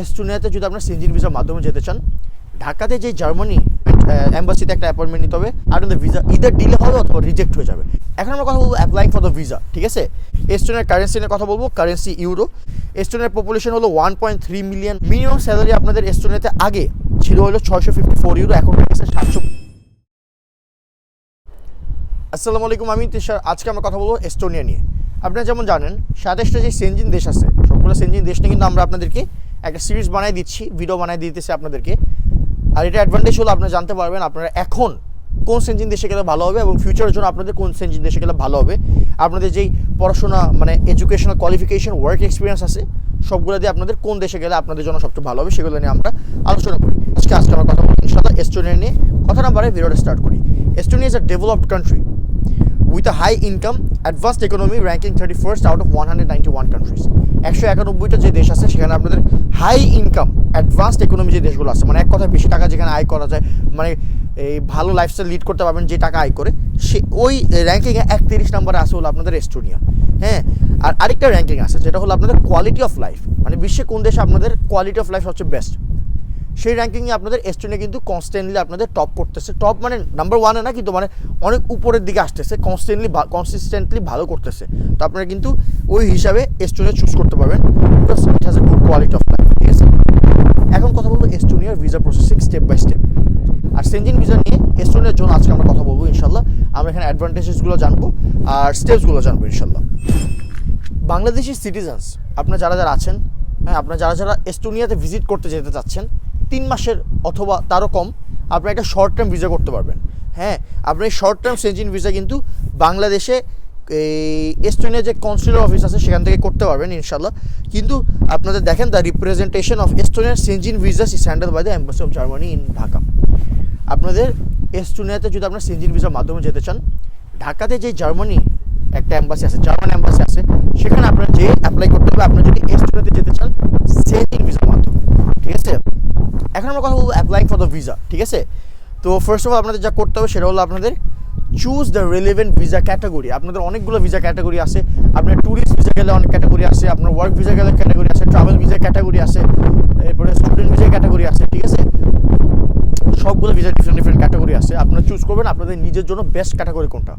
এস্টোনিয়াতে যদি আপনার সেনজেন ভিসার মাধ্যমে যেতে চান, ঢাকাতে যে জার্মানি এম্বাসিতে একটা অ্যাপয়েন্টমেন্ট নিতে হবে, আপনাদের ভিসা ইদার ডিলে হবে অথবা রিজেক্ট হয়ে যাবে। এখন আমরা কথা বলবো অ্যাপ্লাইং ফর দ্য ভিসা, ঠিক আছে। এস্টোনিয়ার কারেন্সি নিয়ে কথা বলবো, কারেন্সি ইউরো। এস্টোনিয়ার পপুলেশন হলো 1.3 মিলিয়ন। মিনিমাম স্যালারি আপনাদের এস্টোনিয়াতে আগে ছিল হলো 654 ইউরো, এখন হয়ে গেছে 700। আসসালামু আলাইকুম, আমি ইন্তেশার। আজকে আমরা কথা বলবো এস্টোনিয়া নিয়ে। আপনারা যেমন জানেন 27টা যে সেনজেন দেশ আছে, সবগুলো সেনজেন দেশ নিয়ে কিন্তু আমরা আপনাদেরকে একটা সিরিজ বানাই দিচ্ছি, ভিডিও বানাই দিতেছি আপনাদেরকে। আর এটা অ্যাডভান্টেজ হলো আপনারা জানতে পারবেন আপনারা এখন কোন সেনজেন দেশে গেলে ভালো হবে এবং ফিউচারের জন্য আপনাদের কোন সেনজেন দেশে গেলে ভালো হবে। আপনাদের যেই পড়াশোনা মানে এডুকেশনাল কোয়ালিফিকেশন, ওয়ার্ক এক্সপিরিয়েন্স আছে, সবগুলো দিয়ে আপনাদের কোন দেশে গেলে আপনাদের জন্য সবচেয়ে ভালো হবে সেগুলো নিয়ে আমরা আলোচনা করি। আজকে আমরা কথা বলবো ইনশাআল্লাহ এস্টোনিয়া নিয়ে। কথা না বাড়াই ভিডিওটা স্টার্ট করি। Estonia is a developed country with a high income, advanced economy, ranking 31st out of 191 countries. 191টা যে দেশ আছে সেখানে আপনাদের হাই ইনকাম, অ্যাডভান্সড ইকোনমি যে দেশগুলো আছে, মানে এক কথায় বেশি টাকা যেখানে আয় করা যায়, মানে এই ভালো লাইফস্টাইল লিড করতে পারবেন যে টাকা আয় করে, সে ওই র্যাঙ্কিংয়ে 31 নম্বরে আসে হলো আপনাদের এস্টোনিয়া। হ্যাঁ, আর আরেকটা র্যাঙ্কিং আছে যেটা হলো আপনাদের কোয়ালিটি অফ লাইফ, মানে বিশ্বে কোন দেশে আপনাদের কোয়ালিটি অফ লাইফ সবচেয়ে বেস্ট, সেই র্যাঙ্কিংয়ে আপনাদের এস্টোনিয়া কিন্তু কনস্ট্যান্টলি আপনাদের টপ করতেছে। টপ মানে নাম্বার ওয়ানে না, কিন্তু মানে অনেক উপরের দিকে আসতেছে, কনসিস্টেন্টলি ভালো করতেছে। তো আপনারা কিন্তু ওই হিসাবে এস্টোনিয়া চুজ করতে পারবেন, because it has a good quality of life, ঠিক আছে। এখন কথা বলবো এস্টোনিয়ার visa processing step by step. আর সেনজেন ভিসা নিয়ে এস্টোনিয়ার জন্য আজকে আমরা কথা বলবো ইনশাল্লাহ। আমরা এখানে অ্যাডভান্টেজেসগুলো জানবো আর স্টেপসগুলো জানবো ইনশাল্লাহ। বাংলাদেশি সিটিজেন্স আপনারা যারা যারা আছেন, হ্যাঁ, আপনারা যারা যারা এস্টোনিয়াতে ভিজিট করতে যেতে চাচ্ছেন, 3 মাসের অথবা তারও কম আপনারা একটা শর্ট টার্ম ভিসা করতে পারবেন। হ্যাঁ, আপনার এই শর্ট টার্ম সেনজেন ভিসা কিন্তু বাংলাদেশে এই এস্টোনিয়া যে কনসুলার অফিস আছে সেখান থেকে করতে পারবেন ইনশাল্লাহ। কিন্তু আপনাদের দেখেন দ্য রিপ্রেজেন্টেশন অফ এস্টোনিয়ার Schengen visas is handled by the embassy of Germany in Dhaka. আপনাদের এস্টোনিয়াতে যদি আপনার সেনজেন ভিসার মাধ্যমে যেতে চান, ঢাকাতে যে জার্মানি একটা এম্বাসি আছে, জার্মান এম্বাসি আছে, সেখানে আপনারা যে অ্যাপ্লাই করতে হবে আপনারা যদি এস্টোনিয়াতে যেতে চান সেনজেন ভিসার মাধ্যমে, ঠিক আছে। এখন আমরা কথা বলবো অ্যাপ্লাইং ফর দ্য ভিসা, ঠিক আছে। তো ফার্স্ট অফ অল আপনাদের যা করতে হবে সেটা হলো আপনাদের choose the relevant visa category. আপনাদের অনেকগুলো ভিসা ক্যাটাগরি আছে। আপনার ট্যুরিস্ট ভিসা গেলে অনেক ক্যাটাগরি আছে, আপনার ওয়ার্ক ভিসা গেলে ক্যাটাগরি আছে, ট্রাভেল ভিসা ক্যাটাগরি আছে, এরপরে স্টুডেন্ট ভিসা ক্যাটাগরি আছে, ঠিক আছে। সবগুলো ভিসা ডিফারেন্ট ডিফারেন্ট ক্যাটাগরি আছে। আপনারা চুজ করবেন আপনাদের নিজের জন্য বেস্ট ক্যাটাগরি কোনটা,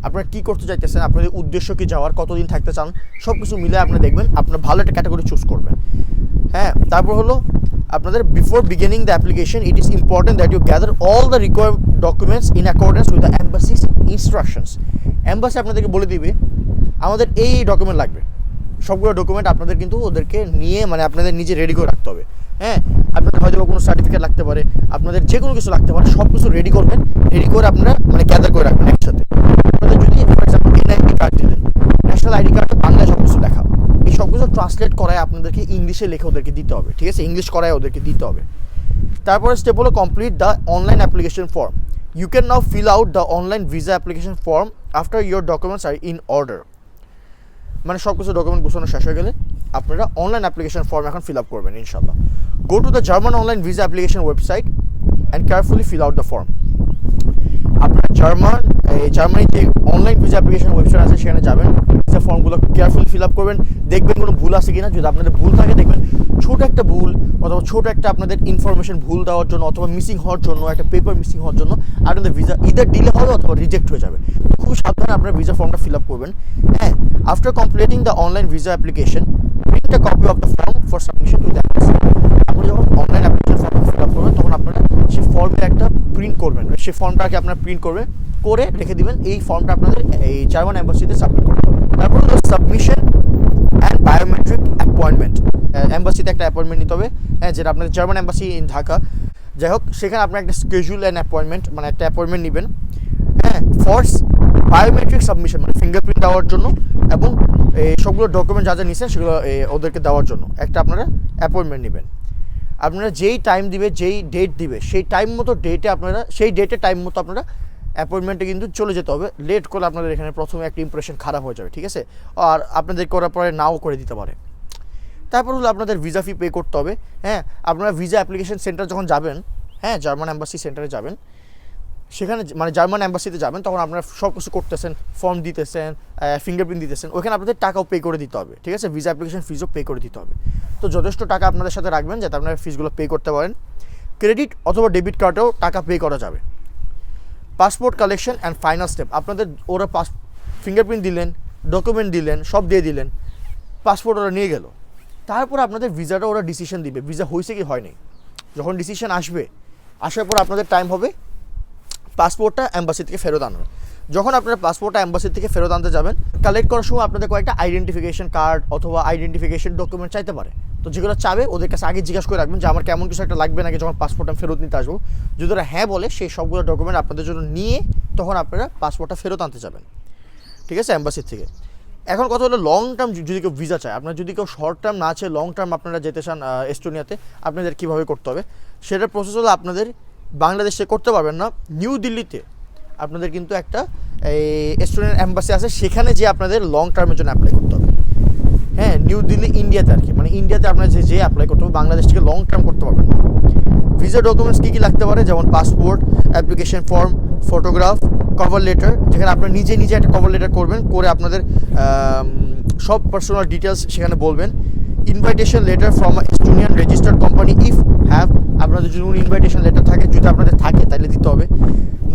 আপনারা কী করতে চাইতেছেন, আপনাদের উদ্দেশ্য কী যাওয়ার, কতদিন থাকতে চান, সব কিছু মিলে আপনারা দেখবেন আপনার ভালো একটা ক্যাটাগরি চুজ করবেন। হ্যাঁ, তারপর হলো আপনাদের before beginning the application it is important that you gather all the required documents in accordance with the embassy's instructions. Embassy আপনাদেরকে বলে দিবে আমাদের এই ডকুমেন্ট লাগবে, সবগুলো ডকুমেন্ট আপনাদের কিন্তু ওদেরকে নিয়ে মানে আপনাদের নিজে রেডি করে রাখতে হবে। হ্যাঁ, আপনাদের হয়তো কোনো সার্টিফিকেট লাগতে পারে, আপনাদের যে কোনো কিছু লাগতে পারে, সব কিছু রেডি করবেন, রেডি করে আপনারা মানে গ্যাদার করে রাখবেন একসাথে। আপনাদের যদি ফর এক্সাম্পল এনআইডি কার্ড দিলেন, ন্যাশনাল আইডি কার্ড বাংলায় সব কিছু লেখা, এই সব কিছু ট্রান্সলেট করায় আপনাদেরকে ইংলিশে লিখে ওদেরকে দিতে হবে, ঠিক আছে, ইংলিশ করায় ওদেরকে দিতে হবে। তারপরে স্টেপ হলো complete the online application form. You can now fill out the online visa application form after your documents are in order. মানে সব কিছু ডকুমেন্ট গুছানো শেষ হয়ে গেলে আপনারা অনলাইন অ্যাপ্লিকেশন ফর্ম এখন ফিল আপ করবেন ইনশাল্লাহ। Go to the German online visa application website and carefully fill out the form. আপনারা জার্মানির যে অনলাইন ভিসা অ্যাপ্লিকেশন ওয়েবসাইট আছে সেখানে যাবেন, ভিসা ফর্মগুলো কেয়ারফুলি ফিল আপ করবেন, দেখবেন কোনো ভুল আছে কিনা। যদি আপনাদের ভুল থাকে দেখবেন ছোট একটা ভুল অথবা ছোট একটা আপনাদের ইনফরমেশন ভুল দেওয়ার জন্য অথবা মিসিং হওয়ার জন্য, একটা পেপার মিসিং হওয়ার জন্য আপনাদের ভিসা ইদার ডিলে হবে অথবা রিজেক্ট হয়ে যাবে। খুব সাবধানে আপনার ভিসা ফর্মটা ফিল আপ করবেন। হ্যাঁ, after completing the online visa application print a copy of the form for submission to the embassy. আপনি যখন online application form fill up করবেন তখন আপনারা সেই ফর্মের একটা প্রিন্ট করবেন, সেই ফর্মটাকে আপনারা প্রিন্ট করবেন, করে রেখে দিবেন। এই ফর্মটা আপনাদের এই জার্মান এম্বাসিতে সাবমিট করতে হবে। তারপর হলো সাবমিশন অ্যান্ড বায়োমেট্রিক অ্যাপয়েন্টমেন্ট। এম্বাসিতে একটা অ্যাপয়েন্টমেন্ট নিতে হবে, হ্যাঁ, যেটা আপনাদের জার্মান এম্বাসি ইন ঢাকা। যাই হোক, সেখানে আপনার একটা স্কেজুল অ্যান্ড অ্যাপয়েন্টমেন্ট মানে একটা অ্যাপয়েন্টমেন্ট নেবেন, হ্যাঁ, ফর্স বায়োমেট্রিক সাবমিশন মানে ফিঙ্গারপ্রিন্ট দেওয়ার জন্য এবং এই সবগুলো ডকুমেন্ট যা যা নিছেন সেগুলো ওদেরকে দেওয়ার জন্য একটা আপনারা অ্যাপয়েন্টমেন্ট নেবেন। আপনারা যেই টাইম দিবে, যেই ডেট দিবে, সেই টাইম মতো ডেটে আপনারা সেই ডেটে টাইম মতো আপনারা অ্যাপয়েন্টমেন্টে কিন্তু চলে যেতে হবে। লেট করলে আপনাদের এখানে প্রথমে একটা ইমপ্রেশন খারাপ হয়ে যাবে, ঠিক আছে, আর আপনাদের করার পরে নাও করে দিতে পারে। তারপর হলো আপনাদের ভিসা ফি পে করতে হবে। হ্যাঁ, আপনারা ভিসা অ্যাপ্লিকেশন সেন্টার যখন যাবেন, হ্যাঁ, জার্মান এম্বাসি সেন্টারে যাবেন, সেখানে মানে জার্মান অ্যাম্বাসিতে যাবেন, তখন আপনারা সব কিছু করতেছেন, ফর্ম দিতেছেন, ফিঙ্গারপ্রিন্ট দিতেছেন, ওখানে আপনাদের টাকাও পে করে দিতে হবে, ঠিক আছে, ভিসা অ্যাপ্লিকেশন ফিজও পে করে দিতে হবে। তো যথেষ্ট টাকা আপনাদের সাথে রাখবেন যাতে আপনারা ফিজগুলো পে করতে পারেন। ক্রেডিট অথবা ডেবিট কার্ডেও টাকা পে করা যাবে। Passport collection and final step, আপনাদের ওরা ফিঙ্গারপ্রিন্ট দিলেন, ডকুমেন্ট দিলেন, সব দিয়ে দিলেন, পাসপোর্ট ওরা নিয়ে গেল, তারপর আপনাদের ভিসাটা ওরা ডিসিশন দিবে ভিসা হয়েছে কি হয়নি। যখন ডিসিশন আসবে, আসার পর আপনাদের টাইম হবে পাসপোর্টটা অ্যাম্বাসি থেকে ফেরত আনার। যখন আপনারা পাসপোর্টটা অ্যাম্বাসি থেকে ফেরত আনতে যাবেন, কালেক্ট করার সময় আপনাদের কয়েকটা আইডেন্টিফিকেশন কার্ড অথবা আইডেন্টিফিকেশন ডকুমেন্ট চাইতে পারে। তো যেগুলো চাবে ওদের কাছে আগে জিজ্ঞাসা করে রাখবেন যে আমার কেমন কিছু একটা লাগবে নাকি যখন পাসপোর্টটা ফেরত নিতে আসবো। যদি ওরা হ্যাঁ বলে, সেই সবগুলো ডকুমেন্ট আপনাদের জন্য নিয়ে তখন আপনারা পাসপোর্টটা ফেরত আনতে যাবেন, ঠিক আছে, অ্যাম্বাসির থেকে। এখন কথা হলো লং টার্ম যদি কেউ ভিসা চায়, আপনার যদি কেউ শর্ট টার্ম না চায়, লং টার্ম আপনারা যেতে চান এস্টোনিয়াতে, আপনাদের কীভাবে করতে হবে সেটার প্রসেস হলো, আপনাদের বাংলাদেশে করতে পারবেন না, নিউ দিল্লিতে আপনাদের কিন্তু একটা এস্টোনিয়ান অ্যাম্বাসি আছে, সেখানে যে আপনাদের লং টার্মের জন্য অ্যাপ্লাই করতে হবে। হ্যাঁ, নিউ দিল্লি ইন্ডিয়াতে আর কি, মানে ইন্ডিয়াতে আপনার যে অ্যাপ্লাই করতে হবে, বাংলাদেশ থেকে লং টার্ম করতে পারবেন না। ভিসা ডকুমেন্টস কী কী লাগতে পারে, যেমন passport, application form, photograph, cover letter, যেখানে আপনারা নিজে একটা কভার লেটার করবেন, করে আপনাদের সব পার্সোনাল ডিটেলস সেখানে বলবেন। Invitation letter from Estonian registered company if have, আপনাদের যদি ইনভাইটেশন লেটার থাকে, যদি আপনাদের থাকে তাহলে দিতে হবে।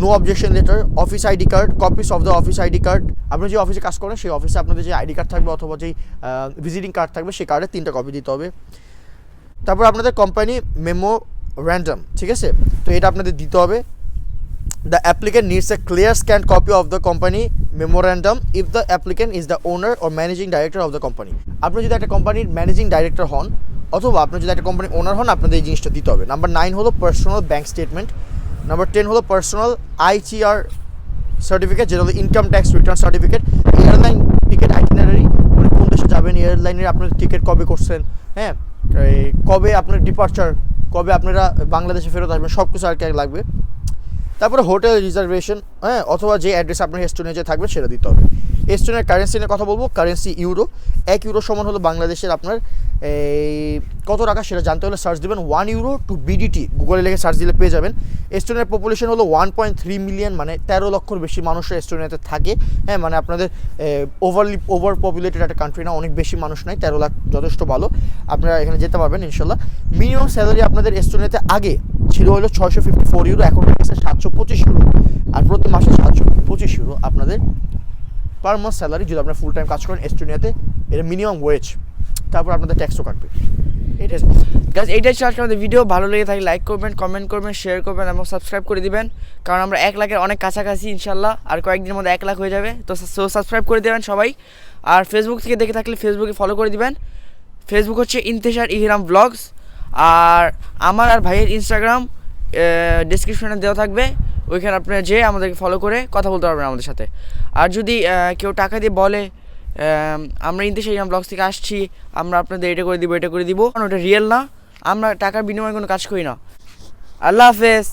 No objection letter, office ID card, copies of the office ID card, আপনি যে অফিসে কাজ করেন সেই অফিসে আপনাদের যে আইডি কার্ড থাকবে অথবা যেই ভিজিটিং কার্ড থাকবে সেই কার্ডের 3টা কপি দিতে হবে। তারপর আপনাদের কোম্পানি মেমোর্যান্ডাম, ঠিক আছে, তো এটা আপনাদের দিতে হবে। The applicant needs a clear scanned copy of the company memorandum if the applicant is the owner or managing director of the company. আপনি যদি একটা কোম্পানির ম্যানেজিং ডাইরেক্টর হন অথবা আপনি যদি একটা কোম্পানির ওনার হন, আপনাদের এই জিনিসটা দিতে হবে। নাম্বার 9 হলো পার্সোনাল ব্যাঙ্ক স্টেটমেন্ট। নাম্বার 10 হলো পার্সোনাল ITR সার্টিফিকেট, যেটা হলো income tax return certificate. Airline ticket itinerary, মানে কোন দেশে যাবেন, এয়ারলাইনের আপনার টিকিট কবে করছেন, হ্যাঁ, কবে আপনার ডিপার্চার, কবে আপনারা বাংলাদেশে ফেরত আসবেন, সব কিছু আর কি লাগবে। তারপরে হোটেল রিজার্ভেশন, হ্যাঁ, অথবা যে অ্যাড্রেস আপনার এস্টোনিয়া যে থাকবে সেটা দিতে হবে। এস্টোনিয়ার কারেন্সি নিয়ে কথা বলবো। কারেন্সি ইউরো, 1 ইউরো সমান হলো বাংলাদেশের আপনার কত টাকা সেটা জানতে হলে সার্চ দেবেন 1 ইউরো টু বিডিটি, গুগলে লিখে সার্চ দিলে পেয়ে যাবেন। এস্টোনিয়ার পপুলেশন হলো 1.3 মিলিয়ন, মানে 13 লক্ষর বেশি মানুষ এস্টোনিয়াতে থাকে। হ্যাঁ, মানে আপনাদের ওভার পপুলেটেড একটা কান্ট্রি না, অনেক বেশি মানুষ নাই, 13 লাখ যথেষ্ট ভালো, আপনারা এখানে যেতে পারবেন ইনশাল্লাহ। মিনিমাম স্যালারি আপনাদের এস্টোনিয়াতে আগে ছিল হলো 654 ইউরো, এখন হয়ে গেছে 725 ইউরো, আর প্রতি মাসে 725 ইউরো আপনাদের পার মান্থ স্যালারি যদি আপনার ফুল টাইম কাজ করেন এস্টোনিয়াতে, এটা মিনিমাম ওয়েজ। তারপর আপনাদের ট্যাক্সও কাটবে। এইটাই ছিল আজকে আমাদের ভিডিও। ভালো লেগে থাকলে লাইক করবেন, কমেন্ট করবেন, শেয়ার করবেন এবং সাবস্ক্রাইব করে দিবেন, কারণ আমরা 1 লাখের অনেক কাছাকাছি ইনশাল্লাহ, আর কয়েকদিনের মধ্যে 1 লাখ হয়ে যাবে। তো সাবস্ক্রাইব করে দেবেন সবাই। আর ফেসবুক থেকে দেখে থাকলে ফেসবুকে ফলো করে দিবেন। ফেসবুক হচ্ছে ইন্তেশার ইহরাম ব্লগস, আর আমার আর ভাইয়ের ইনস্টাগ্রাম ডিসক্রিপশনে দেওয়া থাকবে, ওইখানে আপনারা যেয়ে আমাদেরকে ফলো করে কথা বলতে পারবেন আমাদের সাথে। আর যদি কেউ টাকা দিয়ে বলে আমরা ইন্তেশার ইহরাম ব্লগস থেকে আসছি, আমরা আপনাদের এটা করে দিব, কারণ ওটা রিয়েল না, আমরা টাকার বিনিময়ে কোনো কাজ করি না। আল্লাহ হাফেজ।